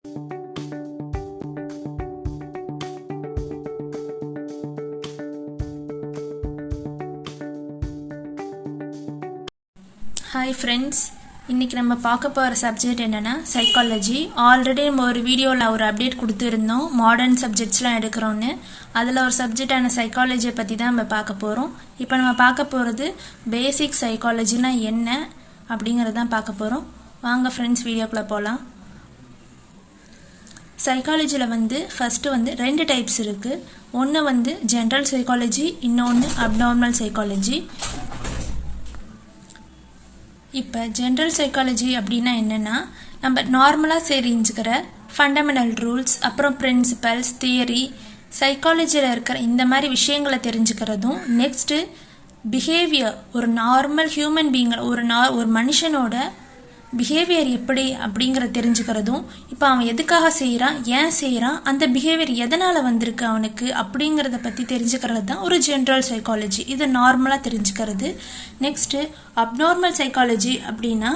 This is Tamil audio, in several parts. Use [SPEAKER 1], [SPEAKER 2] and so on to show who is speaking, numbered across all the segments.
[SPEAKER 1] ஹாய் ஃப்ரெண்ட்ஸ், இன்றைக்கி நம்ம பார்க்க போகிற சப்ஜெக்ட் என்னென்னா சைக்காலஜி. ஆல்ரெடி நம்ம ஒரு வீடியோவில் ஒரு அப்டேட் கொடுத்துருந்தோம், மாடர்ன் சப்ஜெக்ட்ஸ்லாம் எடுக்கிறோன்னு. அதில் ஒரு சப்ஜெக்டான சைக்காலஜியை பற்றி தான் நம்ம பார்க்க போகிறோம். இப்போ நம்ம பார்க்க போகிறது பேசிக் சைக்காலஜினா என்ன அப்படிங்கிறத தான் பார்க்க போகிறோம். வாங்க ஃப்ரெண்ட்ஸ், வீடியோக்குள்ளே போகலாம். சைக்காலஜியில் ஃபஸ்ட்டு 2 டைப்ஸ் இருக்குது. ஒன்று ஜென்ரல் சைக்காலஜி, இன்னொன்று அப்நார்மல் சைக்காலஜி. இப்போ ஜென்ரல் சைக்காலஜி அப்படின்னா என்னென்னா, நம்ம நார்மலாக தெரிஞ்சுக்கிற ஃபண்டமெண்டல் ரூல்ஸ், அப்புறம் பிரின்சிபல்ஸ், தியரி, சைக்காலஜியில் இருக்கிற இந்த மாதிரி விஷயங்களை தெரிஞ்சுக்கிறதும், நெக்ஸ்ட்டு பிஹேவியர், ஒரு நார்மல் ஹியூமன் பீயிங், ஒரு மனுஷனோட பிஹேவியர் எப்படி அப்படிங்கிறத தெரிஞ்சுக்கிறதும், இப்போ அவன் எதுக்காக செய்கிறான், ஏன் செய்கிறான், அந்த பிஹேவியர் எதனால் வந்திருக்கு அவனுக்கு அப்படிங்கிறத பற்றி தெரிஞ்சுக்கிறது தான் ஒரு ஜென்ரல் சைக்காலஜி. இது நார்மலாக தெரிஞ்சுக்கிறது. நெக்ஸ்ட்டு அப்நார்மல் சைக்காலஜி அப்படின்னா,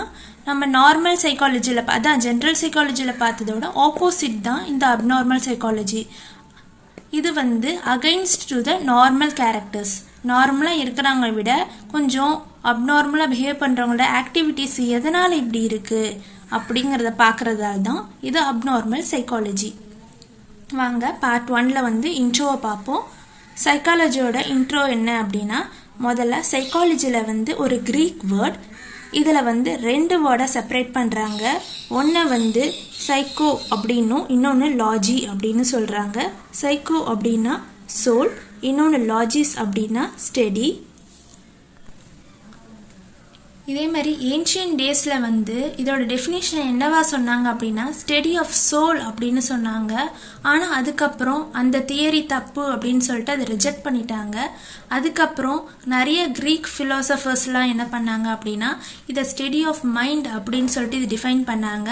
[SPEAKER 1] நம்ம நார்மல் சைக்காலஜியில் அதான் ஜென்ரல் சைக்காலஜியில் பார்த்ததோட ஆப்போசிட் தான் இந்த அப்நார்மல் சைக்காலஜி. இது against to the normal characters. நார்மலாக இருக்கிறவங்க விட கொஞ்சம் அப்நார்மலாக பிஹேவ் பண்ணுறவங்களோட ஆக்டிவிட்டீஸ் எதனால் இப்படி இருக்குது அப்படிங்கிறத பார்க்குறதால தான் இது அப்நார்மல் சைக்காலஜி. வாங்க பார்ட் 1ல் இன்ட்ரோவை பார்ப்போம். சைக்காலஜியோட இன்ட்ரோ என்ன அப்படின்னா, முதல்ல சைக்காலஜியில் ஒரு க்ரீக் வேர்ட். இதில் 2 வேர்டை செப்பரேட் பண்ணுறாங்க. ஒன்று சைக்கோ அப்படின்னும், இன்னொன்று லாஜி அப்படின்னு சொல்கிறாங்க. சைக்கோ அப்படின்னா சோல், இன்னொன்று லாஜிஸ் அப்படின்னா ஸ்டடி. இதே மாதிரி ஏன்ஷியன் டேஸில் இதோட டெஃபினிஷன் என்னவா சொன்னாங்க அப்படின்னா, ஸ்டடி ஆஃப் சோல் அப்படின்னு சொன்னாங்க. ஆனால் அதுக்கப்புறம் அந்த தியரி தப்பு அப்படின்னு சொல்லிட்டு அதை ரிஜெக்ட் பண்ணிட்டாங்க. அதுக்கப்புறம் நிறைய க்ரீக் ஃபிலாசபர்ஸ்லாம் என்ன பண்ணாங்க அப்படின்னா, இதை ஸ்டடி ஆஃப் மைண்ட் அப்படின்னு சொல்லிட்டு இது டிஃபைன் பண்ணாங்க.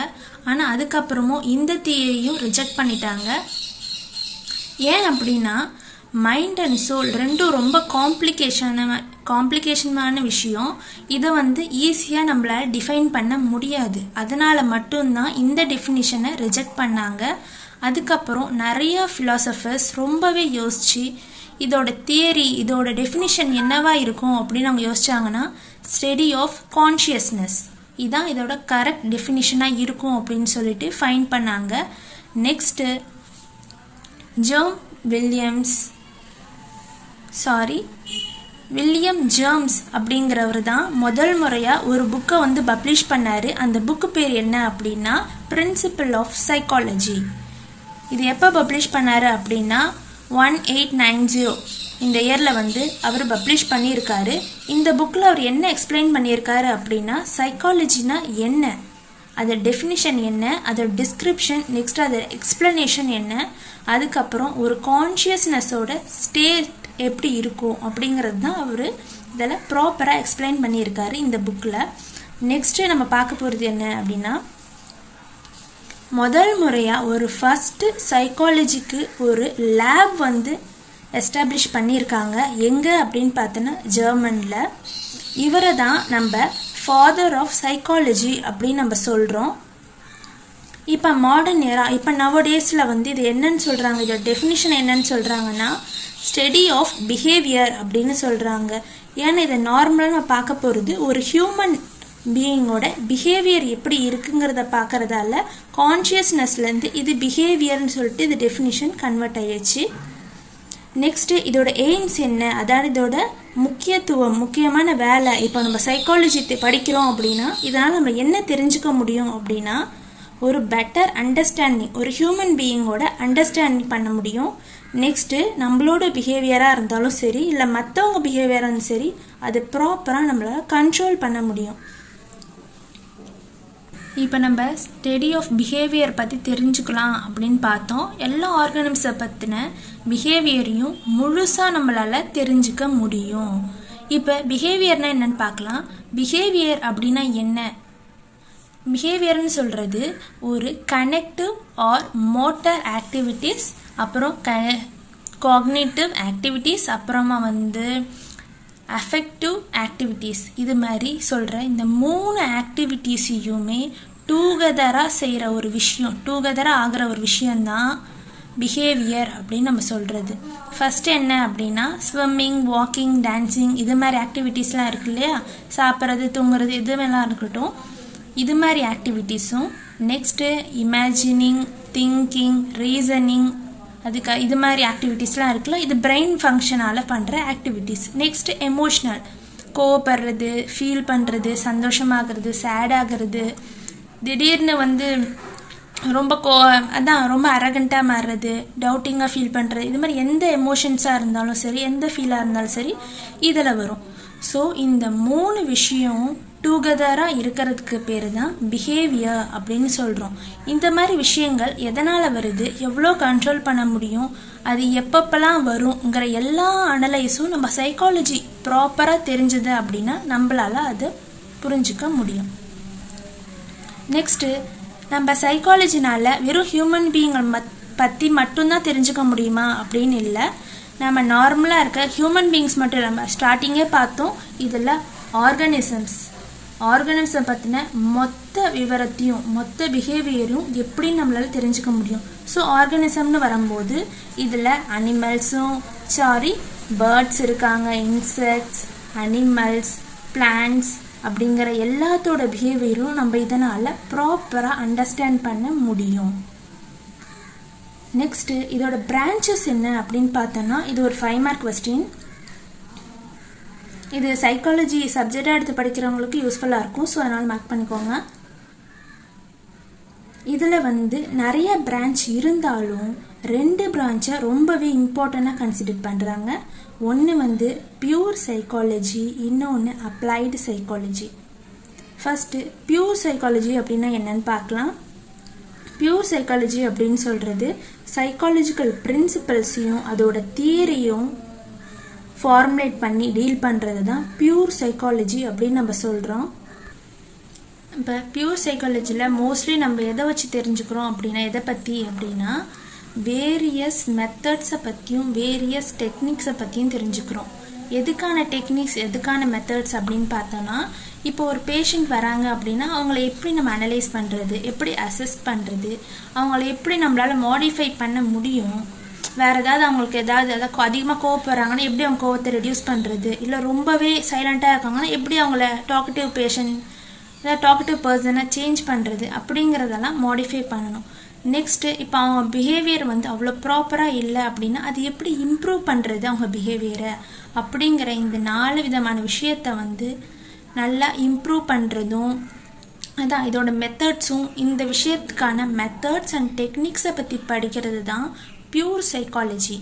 [SPEAKER 1] ஆனால் அதுக்கப்புறமும் இந்த தியரியும் ரிஜெக்ட் பண்ணிட்டாங்க. ஏன் அப்படின்னா, மைண்ட் அண்ட் சோல் ரெண்டும் ரொம்ப காம்ப்ளிகேஷனான விஷயம். இதை ஈஸியாக நம்மளால் டிஃபைன் பண்ண முடியாது. அதனால் மட்டும்தான் இந்த டெஃபினிஷனை ரிஜெக்ட் பண்ணாங்க. அதுக்கப்புறம் நிறையா ஃபிலாசபர்ஸ் ரொம்பவே யோசித்து இதோட தியரி, இதோட டெஃபினிஷன் என்னவா இருக்கும் அப்படின்னு அவங்க யோசிச்சாங்கன்னா, ஸ்டடி ஆஃப் கான்ஷியஸ்னஸ் இதுதான் இதோட கரெக்ட் டெஃபினிஷனாக இருக்கும் அப்படின்னு சொல்லிட்டு ஃபைன் பண்ணாங்க. நெக்ஸ்ட்டு வில்லியம் ஜேம்ஸ் அப்படிங்கிறவர் தான் முதல் முறையாக ஒரு புக்கை பப்ளிஷ் பண்ணார். அந்த புக்கு பேர் என்ன அப்படின்னா பிரின்சிபிள் ஆஃப் சைக்காலஜி. இது எப்போ பப்ளிஷ் பண்ணார் அப்படின்னா 1890 இந்த இயரில் அவர் பப்ளிஷ் பண்ணியிருக்காரு. இந்த புக்கில் அவர் என்ன எக்ஸ்பிளைன் பண்ணியிருக்காரு அப்படின்னா, சைக்காலஜினா என்ன, அதோட டெஃபினிஷன் என்ன, அதோட டிஸ்கிரிப்ஷன், நெக்ஸ்ட் அதோட எக்ஸ்பிளனேஷன் என்ன, அதுக்கப்புறம் ஒரு கான்ஷியஸ்னஸோட ஸ்டேட் எப்படி இருக்கும் அப்படிங்கிறது தான் அவர் இதில் ப்ராப்பராக எக்ஸ்பிளைன் பண்ணியிருக்காரு இந்த புக்கில். நெக்ஸ்ட்டு நம்ம பார்க்க போகிறது என்ன அப்படின்னா, முதல் முறையாக ஒரு ஃபஸ்ட்டு சைக்காலஜிக்கு ஒரு லேப் எஸ்டாப்ளிஷ் பண்ணியிருக்காங்க. எங்கே அப்படின்னு பார்த்தோன்னா ஜெர்மனில். இவரை தான் நம்ம ஃபாதர் ஆஃப் சைக்காலஜி அப்படின்னு நம்ம சொல்கிறோம். இப்போ மாடர்ன் ஏரா, இப்போ நவடேஸில் இது என்னன்னு சொல்கிறாங்க, இதோட டெஃபினிஷன் என்னன்னு சொல்கிறாங்கன்னா, ஸ்டடி ஆஃப் பிஹேவியர் அப்படின்னு சொல்கிறாங்க. ஏன்னா இதை நார்மலாக நம்ம பார்க்க போகிறது ஒரு ஹியூமன் பீயிங்கோட பிஹேவியர் எப்படி இருக்குங்கிறத பார்க்குறதால கான்ஷியஸ்னஸ்லேருந்து இது பிஹேவியர்னு சொல்லிட்டு இது டெஃபினிஷன் கன்வெர்ட் ஆயிடுச்சு. நெக்ஸ்ட்டு இதோட எய்ம்ஸ் என்ன, அதாவது இதோட முக்கியமான வேலை. இப்போ நம்ம சைக்காலஜி படிக்கிறோம் அப்படின்னா இதனால் நம்ம என்ன தெரிஞ்சுக்க முடியும் அப்படின்னா, ஒரு பெட்டர் அண்டர்ஸ்டாண்டிங், ஒரு ஹியூமன் பீயிங்கோட அண்டர்ஸ்டாண்டிங் பண்ண முடியும். நெக்ஸ்ட்டு நம்மளோட பிஹேவியராக இருந்தாலும் சரி, இல்லை மற்றவங்க பிஹேவியராக இருந்தாலும் சரி, அது ப்ராப்பராக நம்மளால் கண்ட்ரோல் பண்ண முடியும். இப்போ நம்ம ஸ்டடி ஆஃப் பிஹேவியர் பற்றி தெரிஞ்சுக்கலாம் அப்படின்னு பார்த்தோம். எல்லா ஆர்கானிசத்தை பற்றின பிஹேவியரையும் முழுசாக நம்மளால் தெரிஞ்சுக்க முடியும். இப்போ பிஹேவியர்னால் என்னென்னு பார்க்கலாம். பிஹேவியர் அப்படின்னா என்ன? பிஹேவியர்னு சொல்கிறது ஒரு கனெக்டிவ் ஆர் மோட்டர் ஆக்டிவிட்டீஸ், அப்புறம் காக்னிட்டிவ் ஆக்டிவிட்டீஸ், அப்புறமா அஃபெக்டிவ் ஆக்டிவிட்டீஸ். இது மாதிரி சொல்கிற இந்த 3 ஆக்டிவிட்டீஸையுமே டூகெதராக செய்கிற ஒரு விஷயம், டூகெதராக ஆகிற ஒரு விஷயந்தான் பிஹேவியர் அப்படின்னு நம்ம சொல்கிறது. ஃபஸ்ட்டு என்ன அப்படின்னா ஸ்விம்மிங், வாக்கிங், டான்ஸிங் இது மாதிரி ஆக்டிவிட்டீஸ்லாம் இருக்கு இல்லையா, சாப்பிட்றது, தூங்குறது இதுவெல்லாம் இருக்கட்டும், இது மாதிரி ஆக்டிவிட்டீஸும். நெக்ஸ்ட்டு இமேஜினிங், திங்கிங், ரீசனிங், அதுக்கு இது மாதிரி ஆக்டிவிட்டீஸ்லாம் இருக்குல்ல, இது பிரெயின் ஃபங்க்ஷனால் பண்ணுற ஆக்டிவிட்டீஸ். நெக்ஸ்ட்டு எமோஷ்னல், கோவப்படுறது, ஃபீல் பண்ணுறது, சந்தோஷமாகிறது, சேடாகிறது, திடீர்னு ரொம்ப ரொம்ப அரகண்ட்டாக மாறுறது, டவுட்டிங்காக ஃபீல் பண்ணுறது, இது மாதிரி எந்த எமோஷன்ஸாக இருந்தாலும் சரி, எந்த ஃபீலாக இருந்தாலும் சரி இதில் வரும். ஸோ இந்த 3 விஷயம் டூகெதராக இருக்கிறதுக்கு பேர் தான் பிஹேவியர் அப்படின்னு சொல்கிறோம். இந்த மாதிரி விஷயங்கள் எதனால் வருது, எவ்வளோ கண்ட்ரோல் பண்ண முடியும், அது எப்பப்பெல்லாம் வருங்கிற எல்லா அனலைஸும் நம்ம சைக்காலஜி ப்ராப்பராக தெரிஞ்சுது அப்படின்னா நம்மளால் அதை புரிஞ்சிக்க முடியும். நெக்ஸ்ட்டு நம்ம சைக்காலஜினால் வெறும் ஹியூமன் பீயிங்கை பற்றி மட்டும்தான் தெரிஞ்சுக்க முடியுமா அப்படின்னு இல்லை. நம்ம நார்மலாக இருக்க ஹியூமன் பீயிங்ஸ் மட்டும் இல்லாமல் ஸ்டார்டிங்கே பார்த்தோம், இதில் ஆர்கனிசம் பற்றின மொத்த விவரத்தையும் மொத்த பிஹேவியரும் எப்படி நம்மளால் தெரிஞ்சுக்க முடியும். ஸோ ஆர்கனிசம்னு வரும்போது இதில் பேர்ட்ஸ் இருக்காங்க, இன்செக்ட்ஸ், அனிமல்ஸ், பிளான்ட்ஸ் அப்படிங்கிற எல்லாத்தோட பிஹேவியரும் நம்ம இதனால் ப்ராப்பராக அண்டர்ஸ்டாண்ட் பண்ண முடியும். நெக்ஸ்ட்டு இதோட பிரான்ச்சஸ் என்ன அப்படின்னு பார்த்தோன்னா இது ஒரு 5 மார்க் கொஸ்டின். இது சைக்காலஜி சப்ஜெக்டாக எடுத்து படிக்கிறவங்களுக்கு யூஸ்ஃபுல்லாக இருக்கும். ஸோ அதனால் மார்க் பண்ணிக்கோங்க. இதில் நிறைய பிரான்ச் இருந்தாலும் 2 பிரான்ச்சை ரொம்பவே இம்பார்ட்டண்ட்டாக கன்சிடர் பண்ணுறாங்க. ஒன்று பியூர் சைக்காலஜி, இன்னொன்று applied psychology. First pure psychology அப்படின்னா என்னன்னு பார்க்கலாம். பியூர் சைக்காலஜி அப்படின்னு சொல்கிறது சைக்காலஜிக்கல் பிரின்சிபல்ஸையும் அதோட தியரியும் ஃபார்முலேட் பண்ணி டீல் பண்ணுறது தான் பியூர் சைக்காலஜி அப்படின்னு நம்ம சொல்கிறோம். இப்போ பியூர் சைக்காலஜியில் மோஸ்ட்லி நம்ம எதை வச்சு தெரிஞ்சுக்கிறோம் அப்படின்னா, எதை பற்றி அப்படின்னா வேரியஸ் மெத்தட்ஸை பற்றியும் வேரியஸ் டெக்னிக்ஸை பற்றியும் தெரிஞ்சுக்கிறோம். எதுக்கான டெக்னிக்ஸ், எதுக்கான மெத்தட்ஸ் அப்படின்னு பார்த்தோன்னா, இப்போ ஒரு பேஷண்ட் வராங்க அப்படின்னா அவங்கள எப்படி நம்ம அனலைஸ் பண்ணுறது, எப்படி அசஸ் பண்ணுறது, அவங்கள எப்படி நம்மளால் மாடிஃபை பண்ண முடியும், வேறு ஏதாவது அவங்களுக்கு ஏதாவது அதிகமாக கோவப்படுறாங்கன்னா எப்படி அவங்க கோவத்தை ரெடியூஸ் பண்ணுறது, இல்லை ரொம்பவே சைலண்ட்டாக இருக்காங்கன்னா எப்படி அவங்கள டாக்கட்டிவ் பர்சனை சேஞ்ச் பண்ணுறது அப்படிங்கிறதெல்லாம் மாடிஃபை பண்ணணும். நெக்ஸ்ட்டு இப்போ அவங்க பிஹேவியர் அவ்வளோ ப்ராப்பராக இல்லை அப்படின்னா அது எப்படி இம்ப்ரூவ் பண்ணுறது அவங்க பிஹேவியரை அப்படிங்கிற இந்த 4 விதமான விஷயத்தை நல்லா இம்ப்ரூவ் பண்ணுறதும் அதான் இதோட மெத்தட்ஸும். இந்த விஷயத்துக்கான மெத்தட்ஸ் அண்ட் டெக்னிக்ஸை பற்றி படிக்கிறது தான் பியூர் சைக்காலஜி.